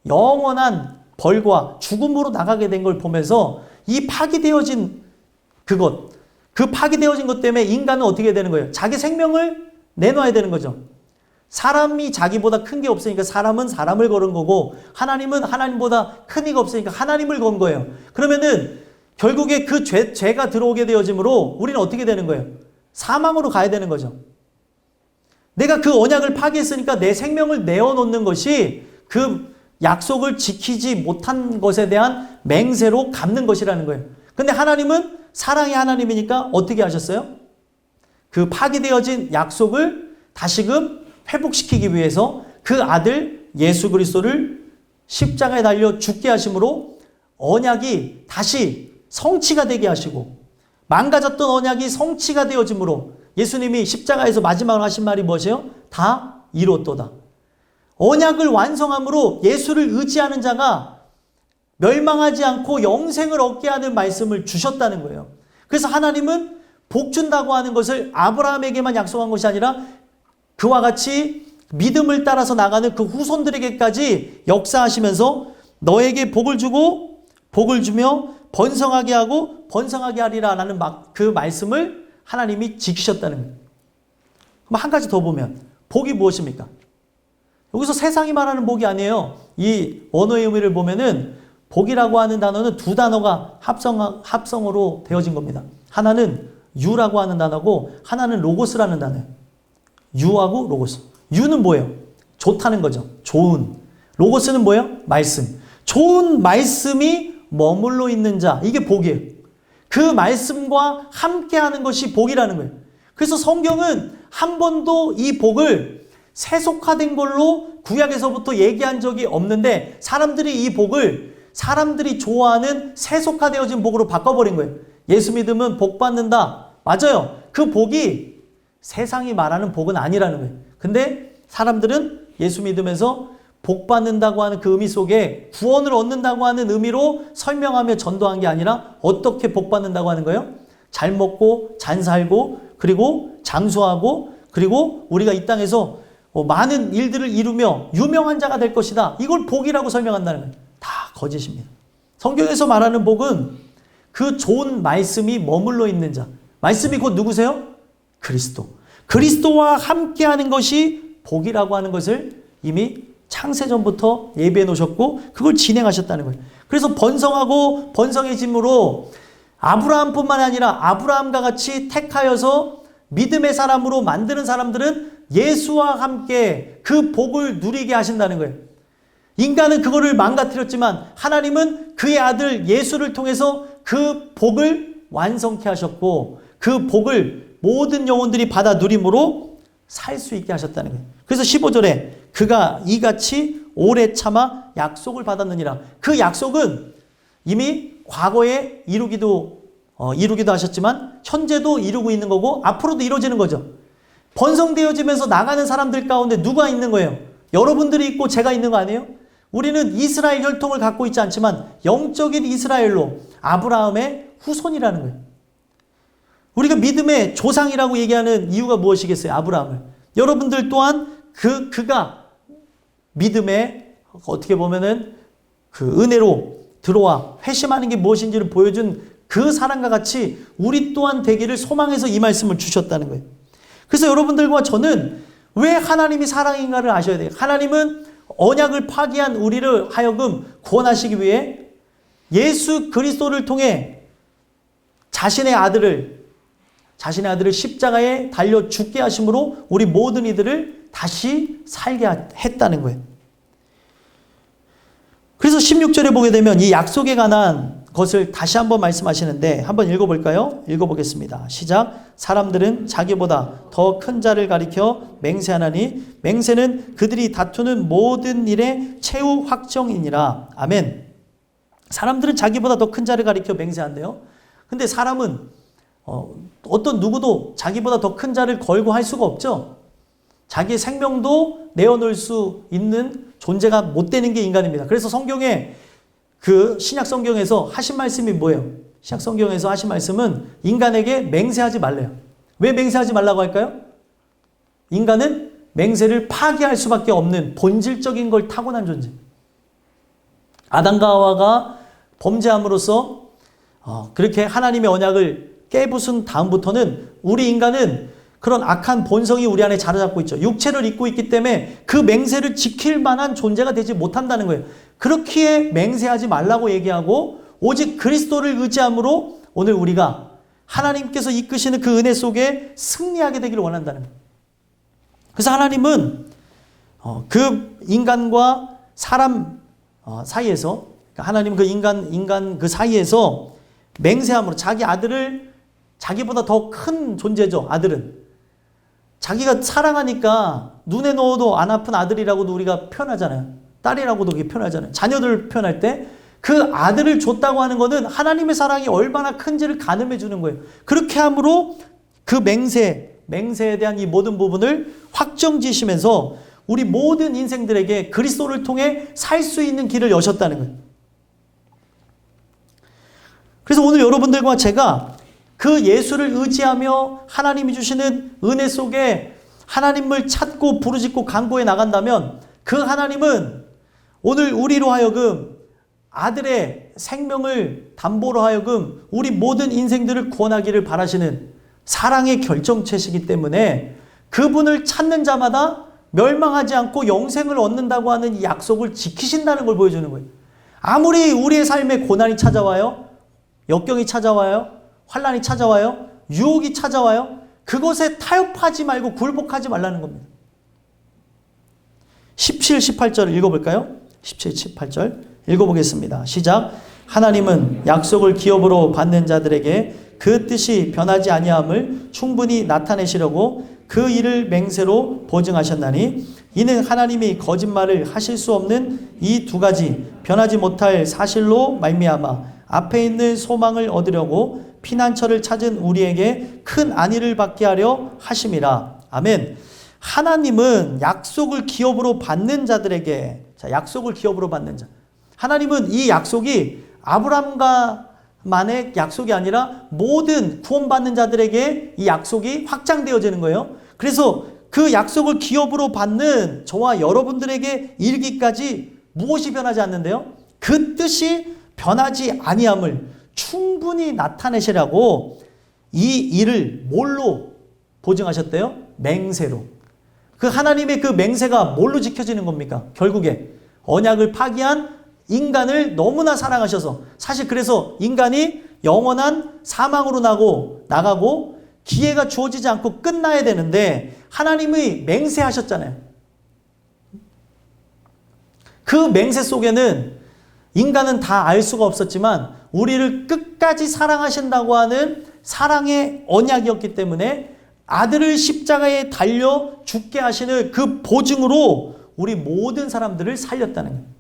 영원한 벌과 죽음으로 나가게 된 걸 보면서 이 파기되어진 그 파기되어진 것 때문에 인간은 어떻게 되는 거예요? 자기 생명을 내놔야 되는 거죠. 사람이 자기보다 큰 게 없으니까 사람은 사람을 거는 거고 하나님은 하나님보다 큰 이가 없으니까 하나님을 건 거예요. 그러면은 결국에 그 죄가 들어오게 되어짐으로 우리는 어떻게 되는 거예요? 사망으로 가야 되는 거죠. 내가 그 언약을 파기했으니까 내 생명을 내어놓는 것이 그 약속을 지키지 못한 것에 대한 맹세로 갚는 것이라는 거예요. 근데 하나님은 사랑의 하나님이니까 어떻게 하셨어요? 그 파기되어진 약속을 다시금 회복시키기 위해서 그 아들 예수 그리스도를 십자가에 달려 죽게 하심으로 언약이 다시 성취가 되게 하시고 망가졌던 언약이 성취가 되어짐으로 예수님이 십자가에서 마지막으로 하신 말이 무엇이에요? 다 이뤘도다. 언약을 완성함으로 예수를 의지하는 자가 멸망하지 않고 영생을 얻게 하는 말씀을 주셨다는 거예요. 그래서 하나님은 복 준다고 하는 것을 아브라함에게만 약속한 것이 아니라 그와 같이 믿음을 따라서 나가는 그 후손들에게까지 역사하시면서 너에게 복을 주고 복을 주며 번성하게 하고 번성하게 하리라 라는 그 말씀을 하나님이 지키셨다는 거예요. 그럼 한 가지 더 보면 복이 무엇입니까? 여기서 세상이 말하는 복이 아니에요. 이 원어의 의미를 보면은 복이라고 하는 단어는 두 단어가 합성어로 되어진 겁니다. 하나는 유라고 하는 단어고 하나는 로고스라는 단어예요. 유하고 로고스. 유는 뭐예요? 좋다는 거죠. 좋은. 로고스는 뭐예요? 말씀. 좋은 말씀이 머물러 있는 자. 이게 복이에요. 그 말씀과 함께하는 것이 복이라는 거예요. 그래서 성경은 한 번도 이 복을 세속화된 걸로 구약에서부터 얘기한 적이 없는데 사람들이 이 복을 사람들이 좋아하는 세속화되어진 복으로 바꿔버린 거예요. 예수 믿으면 복 받는다. 맞아요. 그 복이 세상이 말하는 복은 아니라는 거예요. 근데 사람들은 예수 믿으면서 복 받는다고 하는 그 의미 속에 구원을 얻는다고 하는 의미로 설명하며 전도한 게 아니라 어떻게 복 받는다고 하는 거예요? 잘 먹고 잘 살고 그리고 장수하고 그리고 우리가 이 땅에서 많은 일들을 이루며 유명한 자가 될 것이다. 이걸 복이라고 설명한다는 거예요. 다 거짓입니다. 성경에서 말하는 복은 그 좋은 말씀이 머물러 있는 자. 말씀이 곧 누구세요? 그리스도. 그리스도와 함께하는 것이 복이라고 하는 것을 이미 창세전부터 예비해 놓으셨고 그걸 진행하셨다는 거예요. 그래서 번성하고 번성해짐으로 아브라함뿐만 아니라 아브라함과 같이 택하여서 믿음의 사람으로 만드는 사람들은 예수와 함께 그 복을 누리게 하신다는 거예요. 인간은 그거를 망가뜨렸지만 하나님은 그의 아들 예수를 통해서 그 복을 완성케 하셨고 그 복을 모든 영혼들이 받아 누림으로 살 수 있게 하셨다는 거예요. 그래서 15절에 그가 이같이 오래 참아 약속을 받았느니라. 그 약속은 이미 과거에 이루기도 하셨지만 현재도 이루고 있는 거고 앞으로도 이루어지는 거죠. 번성되어지면서 나가는 사람들 가운데 누가 있는 거예요? 여러분들이 있고 제가 있는 거 아니에요? 우리는 이스라엘 혈통을 갖고 있지 않지만 영적인 이스라엘로 아브라함의 후손이라는 거예요. 우리가 믿음의 조상이라고 얘기하는 이유가 무엇이겠어요? 아브라함을. 여러분들 또한 그가 믿음의 어떻게 보면은 그 은혜로 들어와 회심하는 게 무엇인지를 보여준 그 사람과 같이 우리 또한 되기를 소망해서 이 말씀을 주셨다는 거예요. 그래서 여러분들과 저는 왜 하나님이 사랑인가를 아셔야 돼요. 하나님은 언약을 파기한 우리를 하여금 구원하시기 위해 예수 그리스도를 통해 자신의 아들을 십자가에 달려 죽게 하심으로 우리 모든 이들을 다시 살게 했다는 거예요. 그래서 16절에 보게 되면 이 약속에 관한 것을 다시 한번 말씀하시는데 한번 읽어볼까요? 읽어보겠습니다. 시작. 사람들은 자기보다 더 큰 자를 가리켜 맹세하나니 맹세는 그들이 다투는 모든 일의 최후 확정이니라. 아멘. 사람들은 자기보다 더 큰 자를 가리켜 맹세한대요. 근데 사람은 어떤 누구도 자기보다 더 큰 자를 걸고 할 수가 없죠. 자기의 생명도 내어놓을 수 있는 존재가 못 되는 게 인간입니다. 그래서 성경에 그 신약 성경에서 하신 말씀이 뭐예요? 신약 성경에서 하신 말씀은 인간에게 맹세하지 말래요. 왜 맹세하지 말라고 할까요? 인간은 맹세를 파기할 수밖에 없는 본질적인 걸 타고난 존재. 아담과 하와가 범죄함으로써 그렇게 하나님의 언약을 깨부순 다음부터는 우리 인간은 그런 악한 본성이 우리 안에 자리 잡고 있죠. 육체를 입고 있기 때문에 그 맹세를 지킬 만한 존재가 되지 못한다는 거예요. 그렇기에 맹세하지 말라고 얘기하고 오직 그리스도를 의지함으로 오늘 우리가 하나님께서 이끄시는 그 은혜 속에 승리하게 되기를 원한다는 거예요. 그래서 하나님은 그 인간과 사람 사이에서 하나님 그 인간 그 사이에서 맹세함으로 자기 아들을 자기보다 더 큰 존재죠. 아들은 자기가 사랑하니까 눈에 넣어도 안 아픈 아들이라고도 우리가 표현하잖아요. 딸이라고도 그렇게 표현하잖아요. 자녀들을 표현할 때 그 아들을 줬다고 하는 것은 하나님의 사랑이 얼마나 큰지를 가늠해 주는 거예요. 그렇게 함으로 그 맹세에 대한 이 모든 부분을 확정지시면서 우리 모든 인생들에게 그리스도를 통해 살 수 있는 길을 여셨다는 거예요. 그래서 오늘 여러분들과 제가 그 예수를 의지하며 하나님이 주시는 은혜 속에 하나님을 찾고 부르짖고 간구해 나간다면 그 하나님은 오늘 우리로 하여금 아들의 생명을 담보로 하여금 우리 모든 인생들을 구원하기를 바라시는 사랑의 결정체시기 때문에 그분을 찾는 자마다 멸망하지 않고 영생을 얻는다고 하는 이 약속을 지키신다는 걸 보여주는 거예요. 아무리 우리의 삶에 고난이 찾아와요, 역경이 찾아와요, 환난이 찾아와요, 유혹이 찾아와요, 그것에 타협하지 말고 굴복하지 말라는 겁니다. 17, 18절 읽어볼까요? 17, 18절 읽어보겠습니다. 시작. 하나님은 약속을 기업으로 받는 자들에게 그 뜻이 변하지 아니함을 충분히 나타내시려고 그 일을 맹세로 보증하셨나니 이는 하나님이 거짓말을 하실 수 없는 이 두 가지 변하지 못할 사실로 말미암아 앞에 있는 소망을 얻으려고 피난처를 찾은 우리에게 큰 안위를 받게 하려 하심이라. 아멘. 하나님은 약속을 기업으로 받는 자들에게, 자, 약속을 기업으로 받는 자. 하나님은 이 약속이 아브라함과만의 약속이 아니라 모든 구원받는 자들에게 이 약속이 확장되어지는 거예요. 그래서 그 약속을 기업으로 받는 저와 여러분들에게 이르기까지 무엇이 변하지 않는데요? 그 뜻이 변하지 아니함을 충분히 나타내시라고 이 일을 뭘로 보증하셨대요? 맹세로. 그 하나님의 그 맹세가 뭘로 지켜지는 겁니까? 결국에 언약을 파기한 인간을 너무나 사랑하셔서, 사실 그래서 인간이 영원한 사망으로 나가고 기회가 주어지지 않고 끝나야 되는데 하나님이 맹세하셨잖아요. 그 맹세 속에는 인간은 다 알 수가 없었지만 우리를 끝까지 사랑하신다고 하는 사랑의 언약이었기 때문에 아들을 십자가에 달려 죽게 하시는 그 보증으로 우리 모든 사람들을 살렸다는 거예요.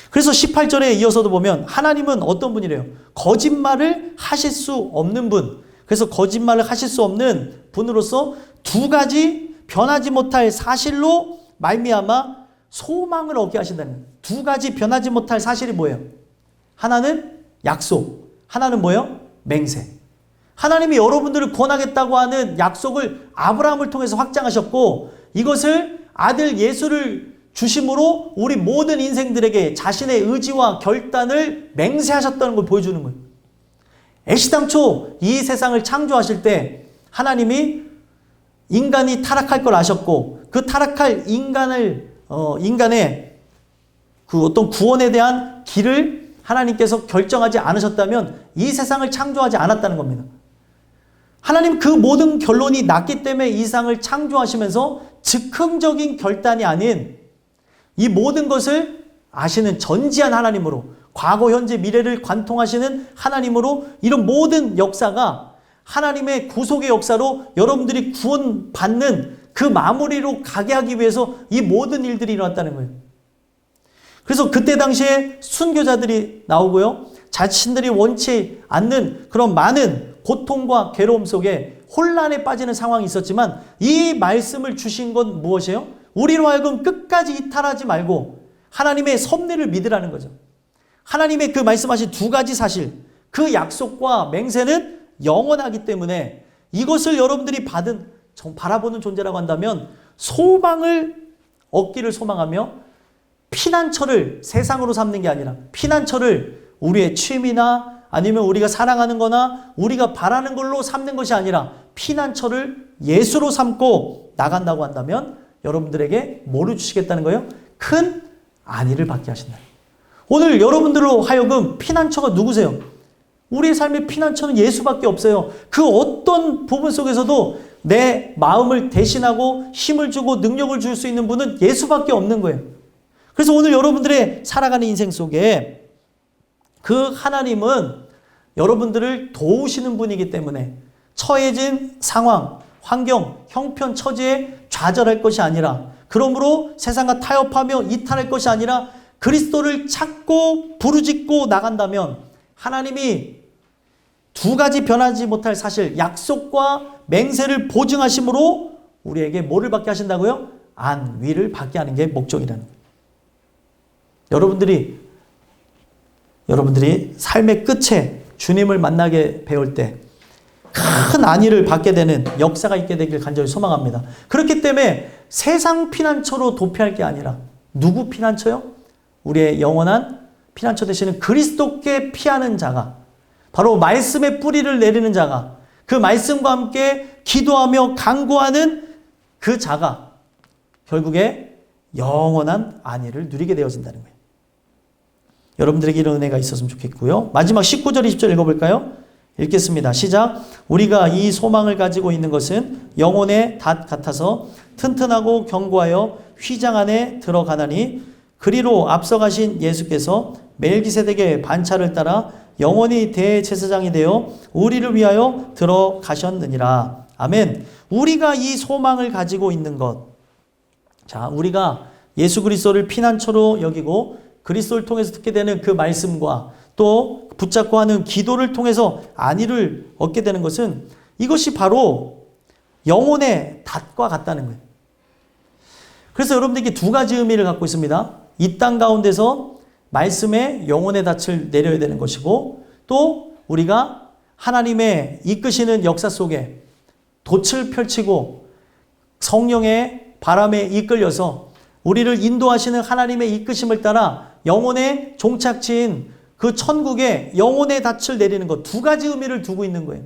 그래서 18절에 이어서도 보면 하나님은 어떤 분이래요? 거짓말을 하실 수 없는 분. 그래서 거짓말을 하실 수 없는 분으로서 두 가지 변하지 못할 사실로 말미암아 소망을 얻게 하신다는 거예요. 두 가지 변하지 못할 사실이 뭐예요? 하나는 약속, 하나는 뭐예요? 맹세. 하나님이 여러분들을 구원하겠다고 하는 약속을 아브라함을 통해서 확장하셨고, 이것을 아들 예수를 주심으로 우리 모든 인생들에게 자신의 의지와 결단을 맹세하셨다는 걸 보여주는 거예요. 애시당초 이 세상을 창조하실 때 하나님이 인간이 타락할 걸 아셨고, 그 타락할 인간의 그 어떤 구원에 대한 길을 하나님께서 결정하지 않으셨다면 이 세상을 창조하지 않았다는 겁니다. 하나님 그 모든 결론이 났기 때문에 이 세상을 창조하시면서 즉흥적인 결단이 아닌 이 모든 것을 아시는 전지한 하나님으로, 과거, 현재, 미래를 관통하시는 하나님으로, 이런 모든 역사가 하나님의 구속의 역사로 여러분들이 구원받는 그 마무리로 가게 하기 위해서 이 모든 일들이 일어났다는 거예요. 그래서 그때 당시에 순교자들이 나오고요, 자신들이 원치 않는 그런 많은 고통과 괴로움 속에 혼란에 빠지는 상황이 있었지만, 이 말씀을 주신 건 무엇이에요? 우리로 하여금 끝까지 이탈하지 말고 하나님의 섭리를 믿으라는 거죠. 하나님의 그 말씀하신 두 가지 사실, 그 약속과 맹세는 영원하기 때문에 이것을 여러분들이 바라보는 존재라고 한다면 소망을 얻기를 소망하며, 피난처를 세상으로 삼는 게 아니라 피난처를 우리의 취미나 아니면 우리가 사랑하는 거나 우리가 바라는 걸로 삼는 것이 아니라 피난처를 예수로 삼고 나간다고 한다면 여러분들에게 뭐를 주시겠다는 거예요? 큰 안위를 받게 하신다. 오늘 여러분들로 하여금 피난처가 누구세요? 우리의 삶의 피난처는 예수밖에 없어요. 그 어떤 부분 속에서도 내 마음을 대신하고 힘을 주고 능력을 줄 수 있는 분은 예수밖에 없는 거예요. 그래서 오늘 여러분들의 살아가는 인생 속에 그 하나님은 여러분들을 도우시는 분이기 때문에 처해진 상황, 환경, 형편, 처지에 좌절할 것이 아니라, 그러므로 세상과 타협하며 이탈할 것이 아니라 그리스도를 찾고 부르짖고 나간다면 하나님이 두 가지 변하지 못할 사실, 약속과 맹세를 보증하심으로 우리에게 뭐를 받게 하신다고요? 안위를 받게 하는 게 목적이라는 거예요. 여러분들이 삶의 끝에 주님을 만나게 배울 때 큰 안위를 받게 되는 역사가 있게 되길 간절히 소망합니다. 그렇기 때문에 세상 피난처로 도피할 게 아니라 누구 피난처요? 우리의 영원한 피난처 되시는 그리스도께 피하는 자가, 바로 말씀의 뿌리를 내리는 자가, 그 말씀과 함께 기도하며 간구하는 그 자가 결국에 영원한 안위를 누리게 되어진다는 거예요. 여러분들에게 이런 은혜가 있었으면 좋겠고요. 마지막 19절 20절 읽어볼까요? 읽겠습니다. 시작. 우리가 이 소망을 가지고 있는 것은 영혼의 닷 같아서 튼튼하고 견고하여 휘장 안에 들어가나니, 그리로 앞서가신 예수께서 멜기세덱의 반차를 따라 영원히 대제사장이 되어 우리를 위하여 들어가셨느니라. 아멘. 우리가 이 소망을 가지고 있는 것. 자, 우리가 예수 그리스도를 피난처로 여기고 그리스도를 통해서 듣게 되는 그 말씀과 또 붙잡고 하는 기도를 통해서 안위를 얻게 되는 것은, 이것이 바로 영혼의 닷과 같다는 거예요. 그래서 여러분들에게 두 가지 의미를 갖고 있습니다. 이 땅 가운데서 말씀의 영혼의 닻을 내려야 되는 것이고, 또 우리가 하나님의 이끄시는 역사 속에 돛을 펼치고 성령의 바람에 이끌려서 우리를 인도하시는 하나님의 이끄심을 따라 영혼의 종착지인 그 천국에 영혼의 닻을 내리는 것, 두 가지 의미를 두고 있는 거예요.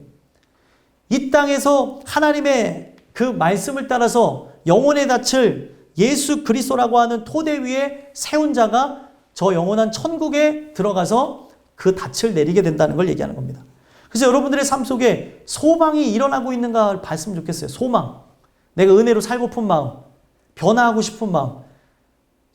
이 땅에서 하나님의 그 말씀을 따라서 영혼의 닻을 예수 그리스도라고 하는 토대 위에 세운 자가 저 영원한 천국에 들어가서 그 닻을 내리게 된다는 걸 얘기하는 겁니다. 그래서 여러분들의 삶 속에 소망이 일어나고 있는가 봤으면 좋겠어요. 소망. 내가 은혜로 살고픈 마음, 변화하고 싶은 마음.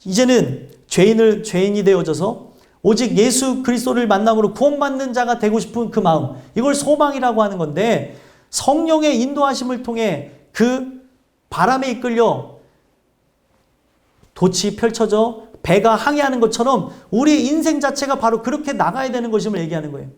이제는 죄인이 되어져서 오직 예수 그리스도를 만남으로 구원받는 자가 되고 싶은 그 마음, 이걸 소망이라고 하는 건데, 성령의 인도하심을 통해 그 바람에 이끌려 돛이 펼쳐져 배가 항해하는 것처럼 우리 인생 자체가 바로 그렇게 나가야 되는 것임을 얘기하는 거예요.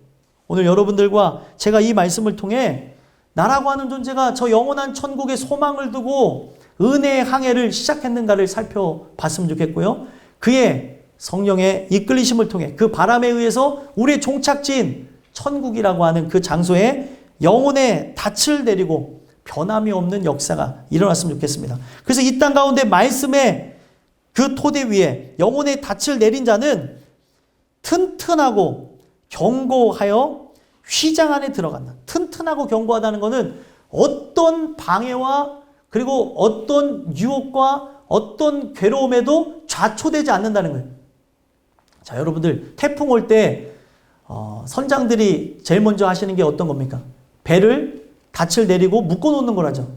오늘 여러분들과 제가 이 말씀을 통해 나라고 하는 존재가 저 영원한 천국에 소망을 두고 은혜의 항해를 시작했는가를 살펴봤으면 좋겠고요. 그의 성령의 이끌리심을 통해 그 바람에 의해서 우리의 종착지인 천국이라고 하는 그 장소에 영혼의 닻을 내리고 변함이 없는 역사가 일어났으면 좋겠습니다. 그래서 이 땅 가운데 말씀의 그 토대 위에 영혼의 닻을 내린 자는 튼튼하고 견고하여 휘장 안에 들어간다. 튼튼하고 견고하다는 것은 어떤 방해와 그리고 어떤 유혹과 어떤 괴로움에도 좌초되지 않는다는 거예요. 자, 여러분들 태풍 올 때 선장들이 제일 먼저 하시는 게 어떤 겁니까? 배를 닻을 내리고 묶어놓는 거라죠.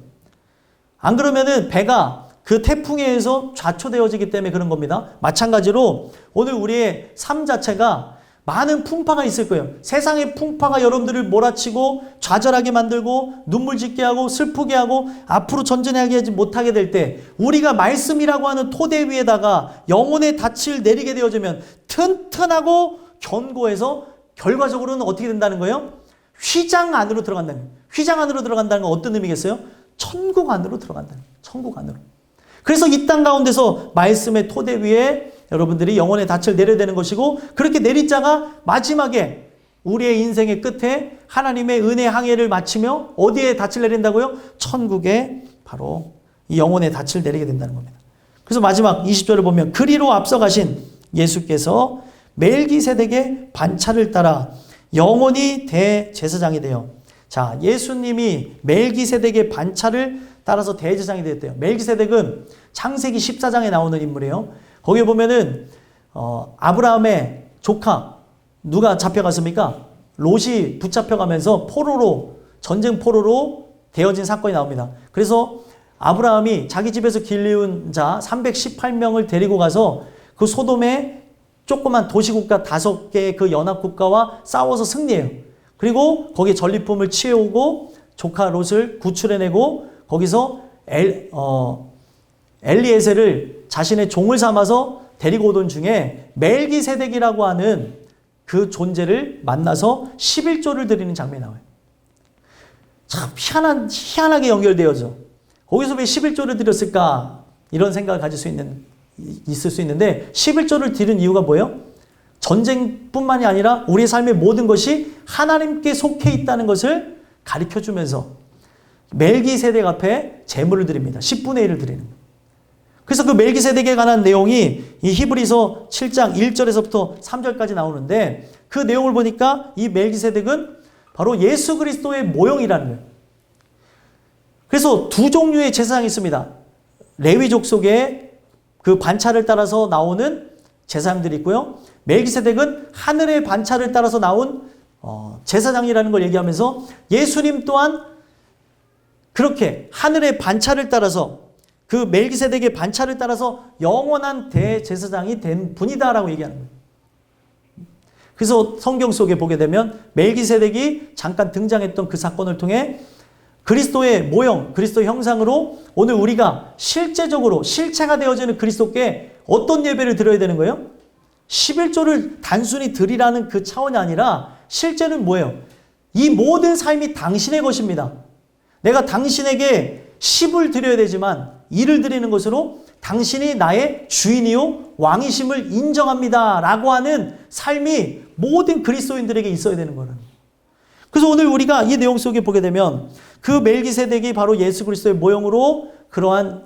안 그러면은 배가 그 태풍에 의해서 좌초되어지기 때문에 그런 겁니다. 마찬가지로 오늘 우리의 삶 자체가 많은 풍파가 있을 거예요. 세상의 풍파가 여러분들을 몰아치고 좌절하게 만들고 눈물 짓게 하고 슬프게 하고 앞으로 전진하게 하지 못하게 될 때 우리가 말씀이라고 하는 토대 위에다가 영혼의 닻을 내리게 되어지면 튼튼하고 견고해서 결과적으로는 어떻게 된다는 거예요? 휘장 안으로 들어간다는 거예요. 휘장 안으로 들어간다는 건 어떤 의미겠어요? 천국 안으로 들어간다는 거예요. 천국 안으로. 그래서 이 땅 가운데서 말씀의 토대 위에 여러분들이 영혼의 닻을 내려야 되는 것이고 그렇게 내린 자가 마지막에 우리의 인생의 끝에 하나님의 은혜 항해를 마치며 어디에 닻을 내린다고요? 천국에 바로 이 영혼의 닻을 내리게 된다는 겁니다. 그래서 마지막 20절을 보면 그리로 앞서가신 예수께서 멜기세덱의 반차를 따라 영원히 대제사장이 되어 자, 예수님이 멜기세덱의 반차를 따라서 대제사장이 되었대요. 멜기세덱은 창세기 14장에 나오는 인물이에요. 거기에 보면은 아브라함의 조카 누가 잡혀갔습니까? 롯이 붙잡혀가면서 포로로 전쟁 포로로 되어진 사건이 나옵니다. 그래서 아브라함이 자기 집에서 길리운 자 318명을 데리고 가서 그 소돔의 조그만 도시국가 5개의 그 연합국가와 싸워서 승리해요. 그리고 거기에 전리품을 취해오고 조카 롯을 구출해내고 거기서 엘리에셀을 자신의 종을 삼아서 데리고 오던 중에 멜기세덱이라고 하는 그 존재를 만나서 11조를 드리는 장면이 나와요. 참 희한하게 연결되어져. 거기서 왜 11조를 드렸을까? 이런 생각을 있을 수 있는데 11조를 드린 이유가 뭐예요? 전쟁뿐만이 아니라 우리의 삶의 모든 것이 하나님께 속해 있다는 것을 가르쳐주면서 멜기세덱 앞에 제물을 드립니다. 10분의 1을 드리는 거예요. 그래서 그 멜기세덱에 관한 내용이 이 히브리서 7장 1절에서부터 3절까지 나오는데 그 내용을 보니까 이 멜기세덱은 바로 예수 그리스도의 모형이라는 거예요. 그래서 두 종류의 제사장이 있습니다. 레위족 속에 그 반차를 따라서 나오는 제사장들이 있고요. 멜기세덱은 하늘의 반차를 따라서 나온 제사장이라는 걸 얘기하면서 예수님 또한 그렇게 하늘의 반차를 따라서 그 멜기세덱의 반차를 따라서 영원한 대제사장이 된 분이다라고 얘기하는 거예요. 그래서 성경 속에 보게 되면 멜기세덱이 잠깐 등장했던 그 사건을 통해 그리스도의 모형, 그리스도 형상으로 오늘 우리가 실제적으로 실체가 되어지는 그리스도께 어떤 예배를 드려야 되는 거예요? 11조를 단순히 드리라는 그 차원이 아니라 실제는 뭐예요? 이 모든 삶이 당신의 것입니다. 내가 당신에게 10을 드려야 되지만 1을 드리는 것으로 당신이 나의 주인이요 왕이심을 인정합니다 라고 하는 삶이 모든 그리스도인들에게 있어야 되는 거예요. 그래서 오늘 우리가 이 내용 속에 보게 되면 그 멜기세덱이 바로 예수 그리스도의 모형으로 그러한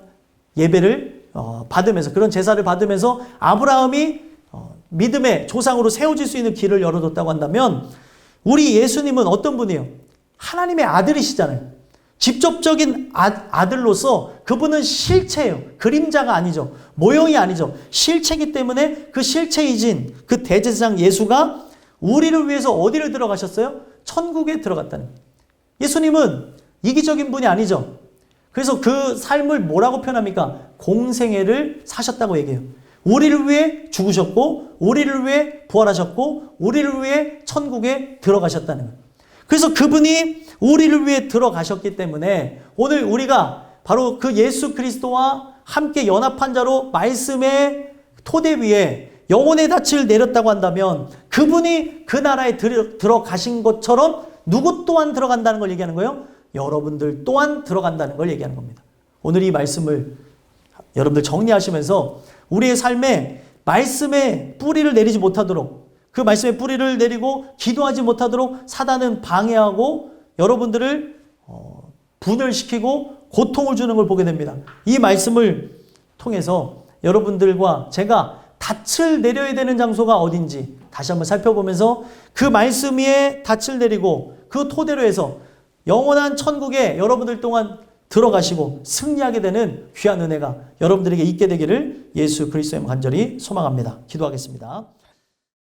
예배를 받으면서 그런 제사를 받으면서 아브라함이 믿음의 조상으로 세워질 수 있는 길을 열어뒀다고 한다면 우리 예수님은 어떤 분이에요? 하나님의 아들이시잖아요. 직접적인 아들로서 그분은 실체예요. 그림자가 아니죠. 모형이 아니죠. 실체이기 때문에 그 실체이신 그 대제사장 예수가 우리를 위해서 어디를 들어가셨어요? 천국에 들어갔다는 거예요. 예수님은 이기적인 분이 아니죠. 그래서 그 삶을 뭐라고 표현합니까? 공생애를 사셨다고 얘기해요. 우리를 위해 죽으셨고 우리를 위해 부활하셨고 우리를 위해 천국에 들어가셨다는 거예요. 그래서 그분이 우리를 위해 들어가셨기 때문에 오늘 우리가 바로 그 예수 그리스도와 함께 연합한 자로 말씀의 토대 위에 영혼의 닻을 내렸다고 한다면 그분이 그 나라에 들어가신 것처럼 누구 또한 들어간다는 걸 얘기하는 거예요? 여러분들 또한 들어간다는 걸 얘기하는 겁니다. 오늘 이 말씀을 여러분들 정리하시면서 우리의 삶에 말씀의 뿌리를 내리지 못하도록, 그 말씀의 뿌리를 내리고 기도하지 못하도록 사단은 방해하고 여러분들을 분열시키고 고통을 주는 걸 보게 됩니다. 이 말씀을 통해서 여러분들과 제가 닻을 내려야 되는 장소가 어딘지 다시 한번 살펴보면서 그 말씀 위에 닻을 내리고 그 토대로 해서 영원한 천국에 여러분들 동안 들어가시고 승리하게 되는 귀한 은혜가 여러분들에게 있게 되기를 예수 그리스도의 간절히 소망합니다. 기도하겠습니다.